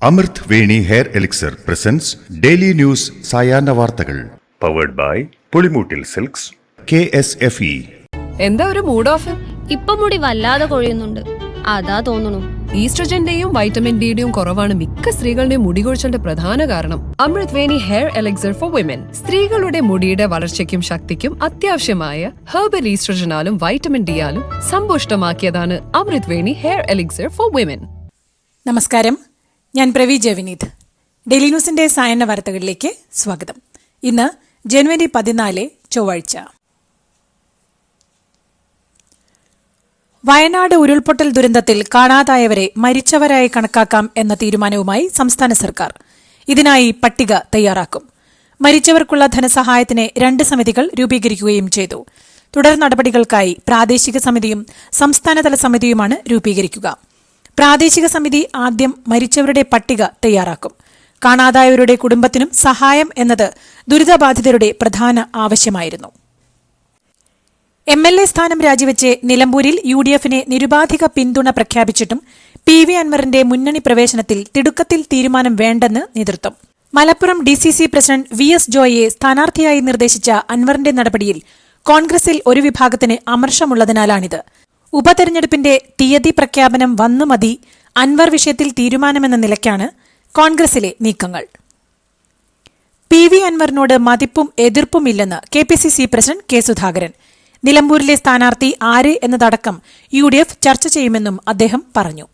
അമൃത് Veni hair elixir presents daily news സായാഹ്ന വാർത്തകൾ powered by Pulimoottil silks KSFE. എന്താ ഒരു മൂഡ് ഓഫ്? ഇപ്പൊ മുടി വല്ലാതെ കൊഴിയുന്നുണ്ട്, അതാ തോന്നുന്നു. ഈസ്ട്രജന്റെയും വൈറ്റമിൻ ഡിയുടെയും കുറവാണ് മിക്ക സ്ത്രീകളുടെയും മുടി കൊഴിച്ചിലിന്റെ പ്രധാന കാരണം. അമൃത് Veni hair elixir for women സ്ത്രീകളുടെ മുടിയുടെ വളർച്ചയ്ക്കും ശക്തിക്കും അത്യാവശ്യമായ herbal ഈസ്ട്രജനാലും vitamin ഡിയാലും സമ്പുഷ്ടമാക്കിയതാണ് Amrit Veni hair elixir for women. നമസ്കാരം, ഞാൻ പ്രവി ജയവിനീത്. ഡെയിലി ന്യൂസിന്റെ സായന്ന വാർത്തകളിലേക്ക് സ്വാഗതം. ഇന്ന് ജനുവരി 14 ചൊവ്വാഴ്ച. വയനാട് ഉരുൾപൊട്ടൽ ദുരന്തത്തിൽ കാണാതായവരെ മരിച്ചവരായി കണക്കാക്കാം എന്ന തീരുമാനവുമായി സംസ്ഥാന സർക്കാർ. ഇതിനായി പട്ടിക തയ്യാറാക്കും. മരിച്ചവർക്കുള്ള ധനസഹായത്തിന് 2 സമിതികൾ രൂപീകരിക്കുകയും ചെയ്തു. തുടർ നടപടികൾക്കായി പ്രാദേശിക സമിതിയും സംസ്ഥാനതല സമിതിയുമാണ് രൂപീകരിക്കുക. പ്രാദേശിക സമിതി ആദ്യം മരിച്ചവരുടെ പട്ടിക തയ്യാറാക്കും. കാണാതായവരുടെ കുടുംബത്തിനും സഹായം എന്നത് ദുരിതബാധിതരുടെ പ്രധാന ആവശ്യമായിരുന്നു. MLA സ്ഥാനം രാജിവെച്ച് നിലമ്പൂരിൽ UDF-നെ നിരുപാധിക പിന്തുണ പ്രഖ്യാപിച്ചിട്ടും PV അൻവറിന്റെ മുന്നണി പ്രവേശനത്തിൽ തിടുക്കത്തിൽ തീരുമാനം വേണ്ടെന്ന് നേതൃത്വം. മലപ്പുറം DCC പ്രസിഡന്റ് VS ജോയിയെ സ്ഥാനാർത്ഥിയായി നിർദ്ദേശിച്ച അൻവറിന്റെ നടപടിയിൽ കോൺഗ്രസിൽ ഒരു വിഭാഗത്തിന് അമർഷമുള്ളതിനാലാണിത്. ഉപതെരഞ്ഞെടുപ്പിന്റെ തീയതി പ്രഖ്യാപനം വന്നു മതി, അൻവർ വിഷയത്തിൽ തീരുമാനമെന്ന നിലയ്ക്കാണ് കോൺഗ്രസിലെ നീക്കങ്ങൾ. PV അൻവറിനോട് മതിപ്പും എതിർപ്പുമില്ലെന്ന് KPCC president K Sudhakaran. നിലമ്പൂരിലെ സ്ഥാനാർത്ഥി ആര് എന്നതടക്കം UDF ചർച്ച ചെയ്യുമെന്നും അദ്ദേഹം പറഞ്ഞു.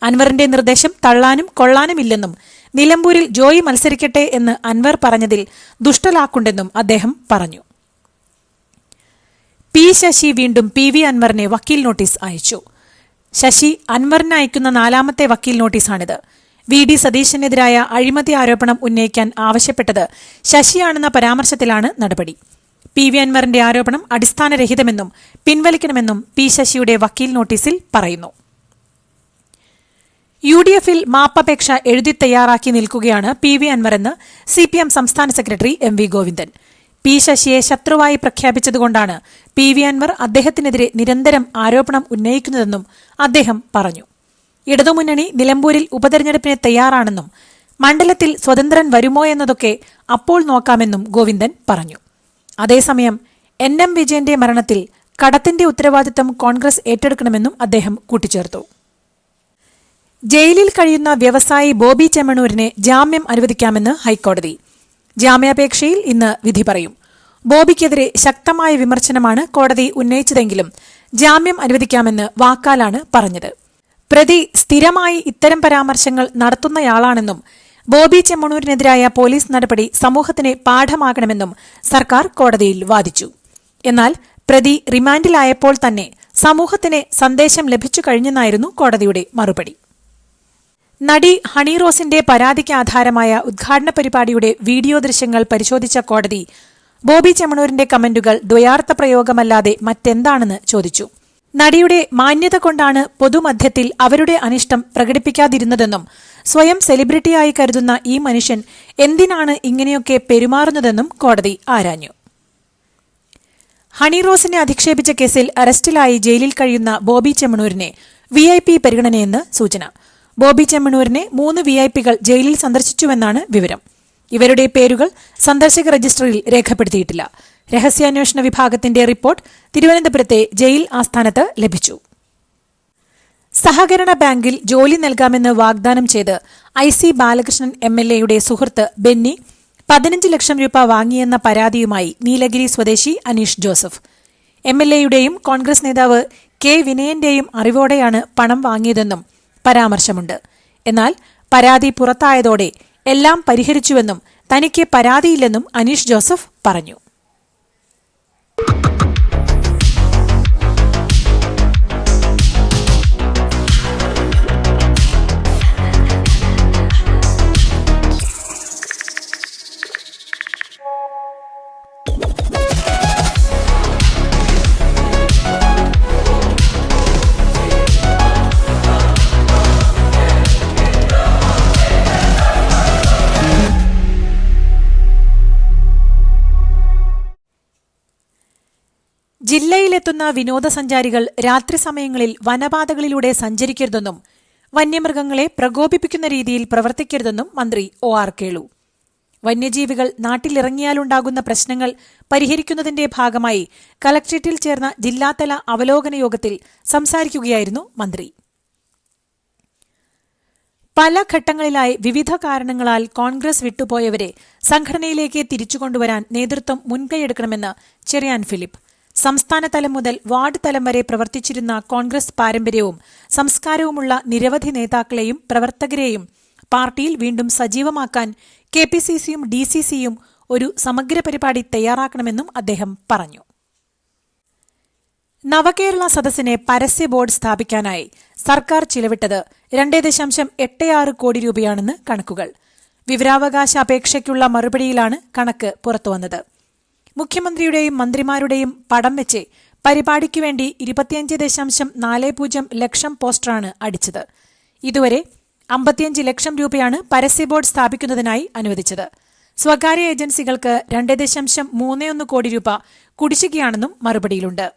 അൻവറിന്റെ നിർദ്ദേശം തള്ളാനും കൊള്ളാനുമില്ലെന്നും നിലമ്പൂരിൽ ജോയി മത്സരിക്കട്ടെ എന്ന് അൻവർ പറഞ്ഞതിൽ ദുഷ്ടലാക്കുണ്ടെന്നും അദ്ദേഹം പറഞ്ഞു. P ശശി വീണ്ടും PV അൻവറിനെ വക്കീൽ നോട്ടീസ് അയച്ചു. ശശി അൻവറിന് അയക്കുന്ന 4ാമത്തെ വക്കീൽ നോട്ടീസാണിത്. VD സതീശനെതിരായ അഴിമതി ആരോപണം ഉന്നയിക്കാൻ ആവശ്യപ്പെട്ടത് ശശിയാണെന്ന പരാമർശത്തിലാണ് നടപടി. PV അൻവറിന്റെ ആരോപണം അടിസ്ഥാനരഹിതമെന്നും പിൻവലിക്കണമെന്നും P ശശിയുടെ വക്കീൽ നോട്ടീസിൽ പറയുന്നു. UDF-ൽ മാപ്പപേക്ഷ എഴുതി തയ്യാറാക്കി നിൽക്കുകയാണ് PV അൻവറെന്ന് CPM സംസ്ഥാന സെക്രട്ടറി MV ഗോവിന്ദൻ. P ശശിയെ ശത്രുവായി പ്രഖ്യാപിച്ചതുകൊണ്ടാണ് PV അൻവർ അദ്ദേഹത്തിനെതിരെ നിരന്തരം ആരോപണം ഉന്നയിക്കുന്നതെന്നും അദ്ദേഹം പറഞ്ഞു. ഇടതുമുന്നണി നിലമ്പൂരിൽ ഉപതെരഞ്ഞെടുപ്പിന് തയ്യാറാണെന്നും മണ്ഡലത്തിൽ സ്വതന്ത്രൻ വരുമോ എന്നതൊക്കെ അപ്പോൾ നോക്കാമെന്നും ഗോവിന്ദൻ പറഞ്ഞു. അതേസമയം NM വിജയന്റെ മരണത്തിൽ കടത്തിന്റെ ഉത്തരവാദിത്തം കോൺഗ്രസ് ഏറ്റെടുക്കണമെന്നും അദ്ദേഹം കൂട്ടിച്ചേർത്തു. ജയിലിൽ കഴിയുന്ന വ്യവസായി ബോബി ചെമ്മണൂരിന് ജാമ്യം അനുവദിക്കാമെന്ന് ഹൈക്കോടതി. ജാമ്യാപേക്ഷയിൽ ഇന്ന് വിധി പറയും. ബോബിക്കെതിരെ ശക്തമായ വിമർശനമാണ് കോടതി ഉന്നയിച്ചതെങ്കിലും ജാമ്യം അനുവദിക്കാമെന്ന് വാക്കാലാണ് പറഞ്ഞത്. പ്രതി സ്ഥിരമായി ഇത്തരം പരാമർശങ്ങൾ നടത്തുന്നയാളാണെന്നും ബോബി ചെമ്മണൂരിനെതിരായ പോലീസ് നടപടി സമൂഹത്തിന് പാഠമാകണമെന്നും സർക്കാർ കോടതിയിൽ വാദിച്ചു. എന്നാൽ പ്രതി റിമാൻഡിലായപ്പോൾ തന്നെ സമൂഹത്തിന് സന്ദേശം ലഭിച്ചു കഴിഞ്ഞെന്നായിരുന്നു കോടതിയുടെ മറുപടി. നടി ഹണി റോസിന്റെ പരാതിക്ക് ആധാരമായ ഉദ്ഘാടന പരിപാടിയുടെ വീഡിയോ ദൃശ്യങ്ങൾ പരിശോധിച്ച കോടതി ബോബി ചെമ്മണൂരിന്റെ കമന്റുകൾ ദ്വയാർത്ഥ പ്രയോഗമല്ലാതെ മറ്റെന്താണെന്ന് ചോദിച്ചു. നടിയുടെ മാന്യത കൊണ്ടാണ് പൊതുമധ്യത്തിൽ അവരുടെ അനിഷ്ടം പ്രകടിപ്പിക്കാതിരുന്നതെന്നും സ്വയം സെലിബ്രിറ്റിയായി കരുതുന്ന ഈ മനുഷ്യൻ എന്തിനാണ് ഇങ്ങനെയൊക്കെ പെരുമാറുന്നതെന്നും കോടതി ആരാഞ്ഞു. ഹണി റോസിനെ അധിക്ഷേപിച്ച കേസിൽ അറസ്റ്റിലായി ജയിലിൽ കഴിയുന്ന ബോബി ചെമ്മണൂരിനെ VIP പരിഗണനയെന്ന് സൂചന. ബോബി ചെമ്മണൂരിനെ 3 VIP-കൾ ജയിലിൽ സന്ദർശിച്ചുവെന്നാണ് വിവരം. ഇവരുടെ പേരുകൾ സന്ദർശക രജിസ്റ്ററിൽ രേഖപ്പെടുത്തിയിട്ടില്ല. രഹസ്യാന്വേഷണ വിഭാഗത്തിന്റെ റിപ്പോർട്ട് തിരുവനന്തപുരത്തെ ജയിൽ ആസ്ഥാനത്ത് ലഭിച്ചു. സഹകരണ ബാങ്കിൽ ജോലി നൽകാമെന്ന് വാഗ്ദാനം ചെയ്ത് IC ബാലകൃഷ്ണൻ MLA-യുടെ സുഹൃത്ത് ബെന്നി 15 ലക്ഷം രൂപ വാങ്ങിയെന്ന പരാതിയുമായി നീലഗിരി സ്വദേശി അനീഷ് ജോസഫ്. MLA-യുടെയും കോൺഗ്രസ് നേതാവ് K വിനയന്റെയും അറിവോടെയാണ് പണം വാങ്ങിയതെന്നും പരാമർശമുണ്ട്. എന്നാൽ പരാതി പുറത്തായതോടെ എല്ലാം പരിഹരിച്ചുവെന്നും തനിക്ക് പരാതിയില്ലെന്നും അനീഷ് ജോസഫ് പറഞ്ഞു. ജില്ലയിലെത്തുന്ന വിനോദസഞ്ചാരികൾ രാത്രി സമയങ്ങളിൽ വനപാതകളിലൂടെ സഞ്ചരിക്കരുതെന്നും വന്യമൃഗങ്ങളെ പ്രകോപിപ്പിക്കുന്ന രീതിയിൽ പ്രവർത്തിക്കരുതെന്നും മന്ത്രി OR കേളു. വന്യജീവികൾ നാട്ടിലിറങ്ങിയാലുണ്ടാകുന്ന പ്രശ്നങ്ങൾ പരിഹരിക്കുന്നതിന്റെ ഭാഗമായി കലക്ട്രേറ്റിൽ ചേർന്ന ജില്ലാതല അവലോകന യോഗത്തിൽ സംസാരിക്കുകയായിരുന്നു മന്ത്രി. പല ഘട്ടങ്ങളിലായി വിവിധ കാരണങ്ങളാൽ കോൺഗ്രസ് വിട്ടുപോയവരെ സംഘടനയിലേക്ക് തിരിച്ചുകൊണ്ടുവരാൻ നേതൃത്വം മുൻകൈയെടുക്കണമെന്ന് ചെറിയാൻ ഫിലിപ്പ്. സംസ്ഥാനതലം മുതൽ വാർഡ് തലം വരെ പ്രവർത്തിച്ചിരുന്ന കോൺഗ്രസ് പാരമ്പര്യവും സംസ്കാരവുമുള്ള നിരവധി നേതാക്കളെയും പ്രവർത്തകരെയും പാർട്ടിയിൽ വീണ്ടും സജീവമാക്കാൻ KPCCയും DCCയും ഒരു സമഗ്ര പരിപാടി തയ്യാറാക്കണമെന്നും അദ്ദേഹം പറഞ്ഞു. നവകേരള സദസ്സിനെ പരസ്യ ബോർഡ് സ്ഥാപിക്കാനായി സർക്കാർ ചിലവിട്ടത് 2.86 കോടി രൂപയാണെന്ന് കണക്കുകൾ. വിവരാവകാശ അപേക്ഷയ്ക്കുള്ള മറുപടിയിലാണ് കണക്ക് പുറത്തുവന്നത്. മുഖ്യമന്ത്രിയുടെയും മന്ത്രിമാരുടെയും പടം വെച്ച് പരിപാടിക്കുവേണ്ടി 25.40 ലക്ഷം പോസ്റ്ററാണ് അടിച്ചത്. ഇതുവരെ 55 ലക്ഷം രൂപയാണ് പരസ്യ ബോർഡ് സ്ഥാപിക്കുന്നതിനായി അനുവദിച്ചത്. സ്വകാര്യ ഏജൻസികൾക്ക് 2.31 കോടി രൂപ കുടിശ്ശികയാണെന്നും മറുപടിയിലുണ്ട്.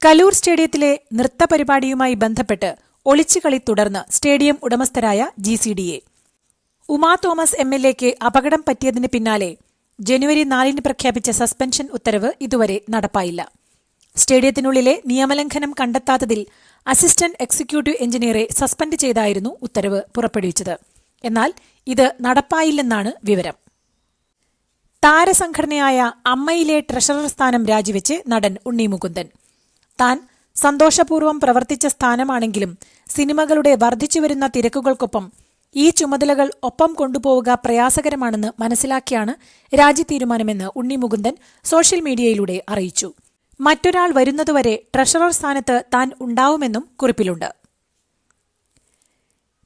കലൂർ സ്റ്റേഡിയത്തിലെ നൃത്ത പരിപാടിയുമായി ബന്ധപ്പെട്ട് ഒളിച്ചുകളി തുടർന്ന് സ്റ്റേഡിയം ഉടമസ്ഥരായ GCDA. ഉമാ തോമസ് MLAക്ക് അപകടം പറ്റിയതിന് പിന്നാലെ ജനുവരി 4 പ്രഖ്യാപിച്ച സസ്പെൻഷൻ ഉത്തരവ് ഇതുവരെ നടപ്പായില്ല. സ്റ്റേഡിയത്തിനുള്ളിലെ നിയമലംഘനം കണ്ടെത്താത്തതിൽ അസിസ്റ്റന്റ് എക്സിക്യൂട്ടീവ് എഞ്ചിനീയറെ സസ്പെൻഡ് ചെയ്തായിരുന്നു ഉത്തരവ് പുറപ്പെടുവിച്ചത്. എന്നാൽ ഇത് നടപ്പായില്ലെന്നാണ് വിവരം. താരസംഘടനയായ അമ്മയിലെ ട്രഷറർ സ്ഥാനം രാജിവെച്ച് നടൻ ഉണ്ണി മുകുന്ദൻ. താൻ സന്തോഷപൂർവ്വം പ്രവർത്തിച്ച സ്ഥാനമാണെങ്കിലും സിനിമകളുടെ വർദ്ധിച്ചുവരുന്ന തിരക്കുകൾക്കൊപ്പം ഈ ചുമതലകൾ ഒപ്പം കൊണ്ടുപോവുക പ്രയാസകരമാണെന്ന് മനസ്സിലാക്കിയാണ് രാജി തീരുമാനമെന്ന് ഉണ്ണി മുകുന്ദൻ സോഷ്യൽ മീഡിയയിലൂടെ അറിയിച്ചു. മറ്റൊരാൾ വരുന്നതുവരെ ട്രഷറർ സ്ഥാനത്ത് താൻ ഉണ്ടാവുമെന്നും കുറിപ്പിലുണ്ട്.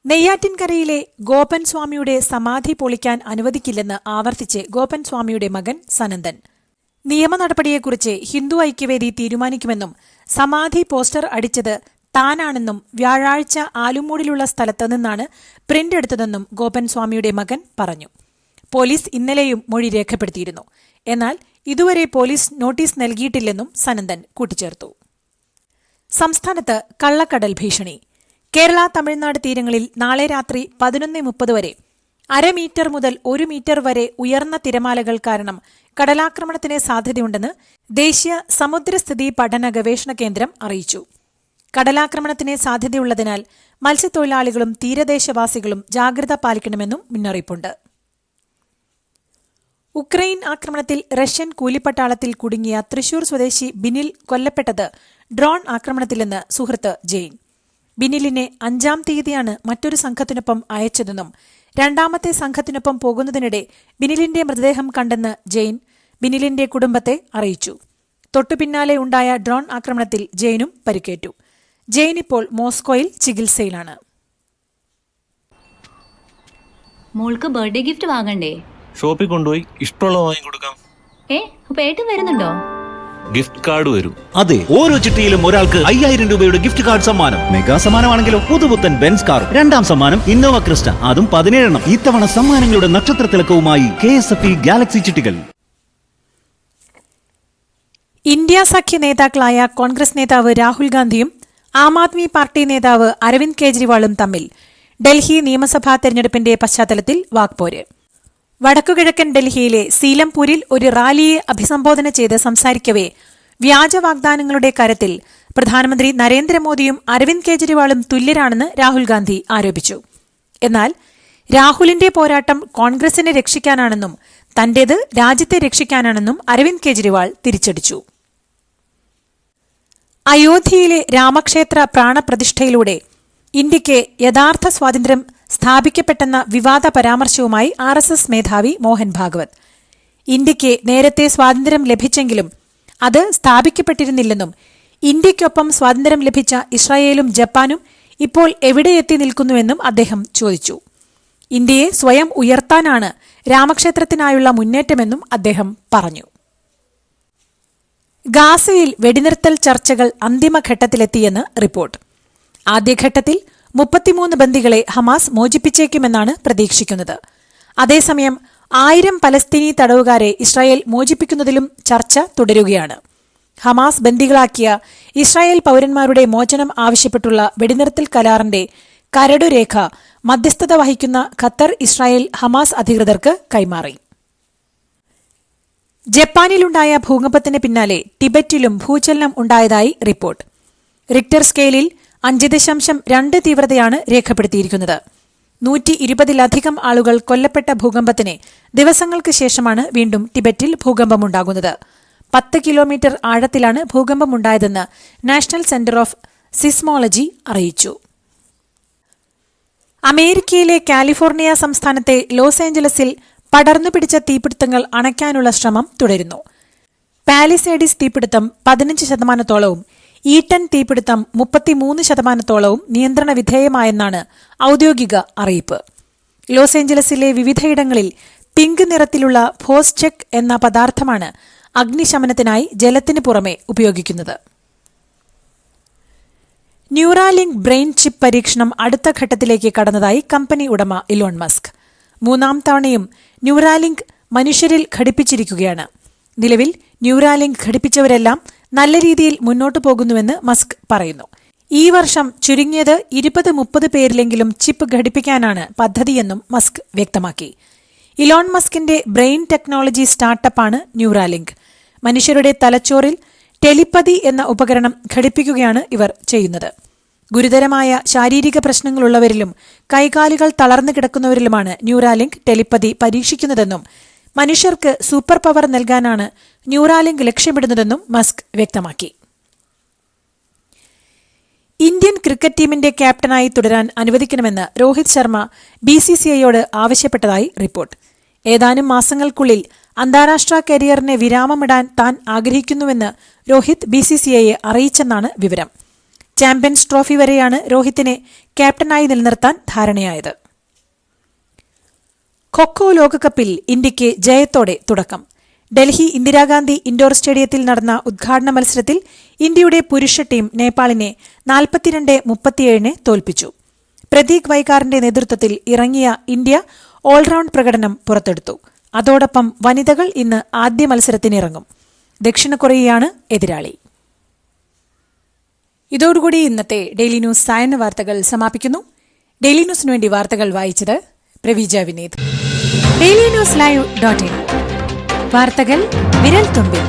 നെയ്യാറ്റിൻകരയിലെ ഗോപൻ സ്വാമിയുടെ സമാധി പൊളിക്കാൻ അനുവദിക്കില്ലെന്ന് ആവർത്തിച്ച് ഗോപൻ സ്വാമിയുടെ മകൻ സനന്ദൻ. നിയമ നടപടിയെക്കുറിച്ച് ഹിന്ദു ഐക്യവേദി തീരുമാനിക്കുമെന്നും സമാധി പോസ്റ്റർ അടിച്ചത് താനാണെന്നും വ്യാഴാഴ്ച ആലുമൂടിലുള്ള സ്ഥലത്ത് നിന്നാണ് പ്രിന്റ് എടുത്തതെന്നും ഗോപൻ സ്വാമിയുടെ മകൻ പറഞ്ഞു. പോലീസ് ഇന്നലെയും മൊഴി രേഖപ്പെടുത്തിയിരുന്നു. എന്നാൽ ഇതുവരെ പോലീസ് നോട്ടീസ് നൽകിയിട്ടില്ലെന്നും സനന്ദൻ കൂട്ടിച്ചേർത്തു. സംസ്ഥാനത്ത് കള്ളക്കടൽ ഭീഷണി. കേരള തമിഴ്നാട് തീരങ്ങളിൽ നാളെ രാത്രി 11:30 വരെ 1/2 മീറ്റർ മുതൽ 1 മീറ്റർ വരെ ഉയർന്ന തിരമാലകൾ കാരണം കടലാക്രമണത്തിന് സാധ്യതയുണ്ടെന്ന് ദേശീയ സമുദ്രസ്ഥിതി പഠന ഗവേഷണ കേന്ദ്രം അറിയിച്ചു. കടലാക്രമണത്തിന് സാധ്യതയുള്ളതിനാൽ മത്സ്യത്തൊഴിലാളികളും തീരദേശവാസികളും ജാഗ്രത പാലിക്കണമെന്നും മുന്നറിയിപ്പുണ്ട്. ഉക്രൈൻ ആക്രമണത്തിൽ റഷ്യൻ കൂലിപ്പട്ടാളത്തിൽ കുടുങ്ങിയ തൃശൂർ സ്വദേശി ബിനിൽ കൊല്ലപ്പെട്ടത് ഡ്രോൺ ആക്രമണത്തിലെന്ന് സുഹൃത്ത് ജെയിൻ. ബിനിലിനെ 5-ാം തീയതിയാണ് മറ്റൊരു സംഘത്തിനൊപ്പം അയച്ചതെന്നും 2ാമത്തെ സംഘത്തിനൊപ്പം പോകുന്നതിനിടെ ബിനിലിന്റെ മൃതദേഹം കണ്ടെന്ന് ജെയിൻ ബിനിലിന്റെ കുടുംബത്തെ അറിയിച്ചു. തൊട്ടുപിന്നാലെ ഉണ്ടായ ഡ്രോൺ ആക്രമണത്തിൽ ജെയിനും പരിക്കേറ്റു. ജെയിൻ ഇപ്പോൾ മോസ്കോയിൽ ചികിത്സയിലാണ്. മോൾക്ക് ബർത്ത്ഡേ ഗിഫ്റ്റ് വാങ്ങണ്ടേ? ഷോപ്പിൽ കൊണ്ടുപോയി ഇഷ്ടമുള്ള വാങ്ങിക്കൊടുക്കാം. അപ്പൊ ഏട്ടൻ വരുന്നുണ്ടോ? ഗിഫ്റ്റ് കാർഡ് വരും. അതെ, ഓരോ ചിട്ടിയിലും ഒരാൾക്ക് 5000 രൂപയുടെ ഗിഫ്റ്റ് കാർഡ് സമ്മാനം. മെഗാ സമ്മാനമാണെങ്കിലോ പുതുപുത്തൻ ബെൻസ് കാർ. 2ാം സമ്മാനം ഇന്നോവ ക്രിസ്റ്റ, അതും 17 ഇത്തവണ സമ്മാനങ്ങളുടെ നക്ഷത്ര തിലക്കവുമായി KSFE ഗാലക്സി ചിട്ടികൾ. ഇന്ത്യ സഖ്യ നേതാക്കളായ കോൺഗ്രസ് നേതാവ് രാഹുൽ ഗാന്ധിയും ആം ആദ്മി പാർട്ടി നേതാവ് അരവിന്ദ് കെജ്രിവാളും തമ്മിൽ ഡൽഹി നിയമസഭാ തെരഞ്ഞെടുപ്പിന്റെ പശ്ചാത്തലത്തിൽ വാക്പോര്. വടക്കുകിഴക്കൻ ഡൽഹിയിലെ സീലംപൂരിൽ ഒരു റാലിയെ അഭിസംബോധന ചെയ്ത് സംസാരിക്കവെ വ്യാജ വാഗ്ദാനങ്ങളുടെ കരത്തിൽ പ്രധാനമന്ത്രി നരേന്ദ്രമോദിയും അരവിന്ദ് കെജ്രിവാളും തുല്യരാണെന്ന് രാഹുൽ ഗാന്ധി ആരോപിച്ചു. എന്നാൽ രാഹുലിന്റെ പോരാട്ടം കോൺഗ്രസിനെ രക്ഷിക്കാനാണെന്നും തന്റേത് രാജ്യത്തെ രക്ഷിക്കാനാണെന്നും അരവിന്ദ് കെജ്രിവാൾ തിരിച്ചടിച്ചു. അയോധ്യയിലെ രാമക്ഷേത്ര പ്രാണപ്രതിഷ്ഠയിലൂടെ ഇന്ത്യയ്ക്ക് യഥാർത്ഥ സ്വാതന്ത്ര്യം സ്ഥാപിക്കപ്പെട്ടെന്ന വിവാദ പരാമർശവുമായി RSS മേധാവി മോഹൻ ഭാഗവത്. ഇന്ത്യയ്ക്ക് നേരത്തെ സ്വാതന്ത്ര്യം ലഭിച്ചെങ്കിലും അത് സ്ഥാപിക്കപ്പെട്ടിരുന്നില്ലെന്നും ഇന്ത്യയ്ക്കൊപ്പം സ്വാതന്ത്ര്യം ലഭിച്ച ഇസ്രായേലും ജപ്പാനും ഇപ്പോൾ എവിടെയെത്തി നിൽക്കുന്നുവെന്നും അദ്ദേഹം ചോദിച്ചു. ഇന്ത്യയെ സ്വയം ഉയർത്താനാണ് രാമക്ഷേത്രത്തിനായുള്ള മുന്നേറ്റമെന്നും അദ്ദേഹം പറഞ്ഞു. ഗാസയിൽ വെടിനിർത്തൽ ചർച്ചകൾ അന്തിമഘട്ടത്തിലെത്തിയെന്ന് റിപ്പോർട്ട്. ആദ്യഘട്ടത്തിൽ 33 ബന്ദികളെ ഹമാസ് മോചിപ്പിച്ചേക്കുമെന്നാണ് പ്രതീക്ഷിക്കുന്നത്. അതേസമയം 1000 പലസ്തീനി തടവുകാരെ ഇസ്രായേൽ മോചിപ്പിക്കുന്നതിലും ചർച്ച തുടരുകയാണ്. ഹമാസ് ബന്ദികളാക്കിയ ഇസ്രായേൽ പൌരന്മാരുടെ മോചനം ആവശ്യപ്പെട്ടുള്ള വെടിനിർത്തൽ കരാറിന്റെ കരടുരേഖ മധ്യസ്ഥത വഹിക്കുന്ന ഖത്തർ ഇസ്രായേൽ ഹമാസ് അധികൃതർക്ക് കൈമാറി. ജപ്പാനിലുണ്ടായ ഭൂകമ്പത്തിന് പിന്നാലെ ടിബറ്റിലും ഭൂചലനം ഉണ്ടായതായി റിപ്പോർട്ട്. റിക്ടർ സ്കെയിലിൽ 5.2 തീവ്രതയാണ് രേഖപ്പെടുത്തിയിരിക്കുന്നത്. 120-ലധികം ആളുകൾ കൊല്ലപ്പെട്ട ഭൂകമ്പത്തിന് ദിവസങ്ങൾക്ക് ശേഷമാണ് വീണ്ടും ടിബറ്റിൽ ഭൂകമ്പമുണ്ടാകുന്നത്. 10 കിലോമീറ്റർ ആഴത്തിലാണ് ഭൂകമ്പമുണ്ടായതെന്ന് നാഷണൽ സെന്റർ ഓഫ് സിസ്മോളജി അറിയിച്ചു. അമേരിക്കയിലെ കാലിഫോർണിയ സംസ്ഥാനത്തെ ലോസ് ഏഞ്ചലസിൽ പടർന്നുപിടിച്ച തീപിടുത്തങ്ങൾ അണയ്ക്കാനുള്ള ശ്രമം തുടരുന്നു. പാലിസേഡിസ് തീപിടുത്തം 15%, ഈട്ടൻ തീപിടുത്തം 33%, നിയന്ത്രണ വിധേയമായെന്നാണ് ഔദ്യോഗിക അറിയിപ്പ്. ലോസ് ഏഞ്ചലസിലെ വിവിധയിടങ്ങളിൽ പിങ്ക് നിറത്തിലുള്ള ഫോസ്ചെക് എന്ന പദാർത്ഥമാണ് അഗ്നിശമനത്തിനായി ജലത്തിന് പുറമെ ഉപയോഗിക്കുന്നത്. ന്യൂറാലിങ്ക് ബ്രെയിൻ ചിപ്പ് പരീക്ഷണം അടുത്ത ഘട്ടത്തിലേക്ക് കടന്നതായി കമ്പനി ഉടമ ഇലോൺ മസ്ക്. 3-ാം തവണയും ന്യൂറാലിങ്ക് മനുഷ്യരിൽ ഘടിപ്പിച്ചിരിക്കുകയാണ്. നിലവിൽ ന്യൂറാലിങ്ക് ഘടിപ്പിച്ചവരെല്ലാം നല്ല രീതിയിൽ മുന്നോട്ടു പോകുന്നുവെന്ന് മസ്ക് പറയുന്നു. ഈ വർഷം ചുരുങ്ങിയത് 20-30 പേരിലെങ്കിലും ചിപ്പ് ഘടിപ്പിക്കാനാണ് പദ്ധതിയെന്നും മസ്ക് വ്യക്തമാക്കി. ഇലോൺ മസ്കിന്റെ ബ്രെയിൻ ടെക്നോളജി സ്റ്റാർട്ടപ്പാണ് ന്യൂറാലിങ്ക്. മനുഷ്യരുടെ തലച്ചോറിൽ ടെലിപ്പതി എന്ന ഉപകരണം ഘടിപ്പിക്കുകയാണ് ഇവർ ചെയ്യുന്നത്. ഗുരുതരമായ ശാരീരിക പ്രശ്നങ്ങളുള്ളവരിലും കൈകാലുകൾ തളർന്നു കിടക്കുന്നവരിലുമാണ് ന്യൂറാലിങ്ക് ടെലിപ്പതി പരീക്ഷിക്കുന്നതെന്നും മനുഷ്യർക്ക് സൂപ്പർ പവർ നൽകാനാണ് ന്യൂറാലിങ്ക് ലക്ഷ്യമിടുന്നതെന്നും മസ്ക് വ്യക്തമാക്കി. ഇന്ത്യൻ ക്രിക്കറ്റ് ടീമിന്റെ ക്യാപ്റ്റനായി തുടരാൻ അനുവദിക്കണമെന്ന് രോഹിത് ശർമ്മ BCCIയോട് ആവശ്യപ്പെട്ടതായി റിപ്പോർട്ട്. ഏതാനും മാസങ്ങൾക്കുള്ളിൽ അന്താരാഷ്ട്ര കരിയറിന് വിരാമമിടാൻ താൻ ആഗ്രഹിക്കുന്നുവെന്ന് രോഹിത് BCCIയെ അറിയിച്ചെന്നാണ് വിവരം. ചാമ്പ്യൻസ് ട്രോഫി വരെയാണ് രോഹിത്തിനെ ക്യാപ്റ്റനായി നിലനിർത്താൻ ധാരണയായത്. ഖൊഖോ ലോകകപ്പിൽ ഇന്ത്യയ്ക്ക് ജയത്തോടെ തുടക്കം. ഡൽഹി ഇന്ദിരാഗാന്ധി ഇൻഡോർ സ്റ്റേഡിയത്തിൽ നടന്ന ഉദ്ഘാടന മത്സരത്തിൽ ഇന്ത്യയുടെ പുരുഷ ടീം നേപ്പാളിനെ 42-37 തോൽപ്പിച്ചു. പ്രതീക് വൈകാറിന്റെ നേതൃത്വത്തിൽ ഇറങ്ങിയ ഇന്ത്യ ഓൾറൌണ്ട് പ്രകടനം പുറത്തെടുത്തു. അതോടൊപ്പം വനിതകൾ ഇന്ന് ആദ്യ മത്സരത്തിനിറങ്ങും. ദക്ഷിണ കൊറിയയാണ് എതിരാളി. ഇതോടുകൂടി ഇന്നത്തെ ഡെയിലി ന്യൂസ് സായന്ന വാർത്തകൾ സമാപിക്കുന്നു. ഡെയിലി ന്യൂസിനു വേണ്ടി വാർത്തകൾ വായിച്ചത് പ്രവീജ വിനീത്. ഡെയിലി ന്യൂസ് ലൈവ്.in വാർത്തകൾ വിരൽ തുമ്പിൽ.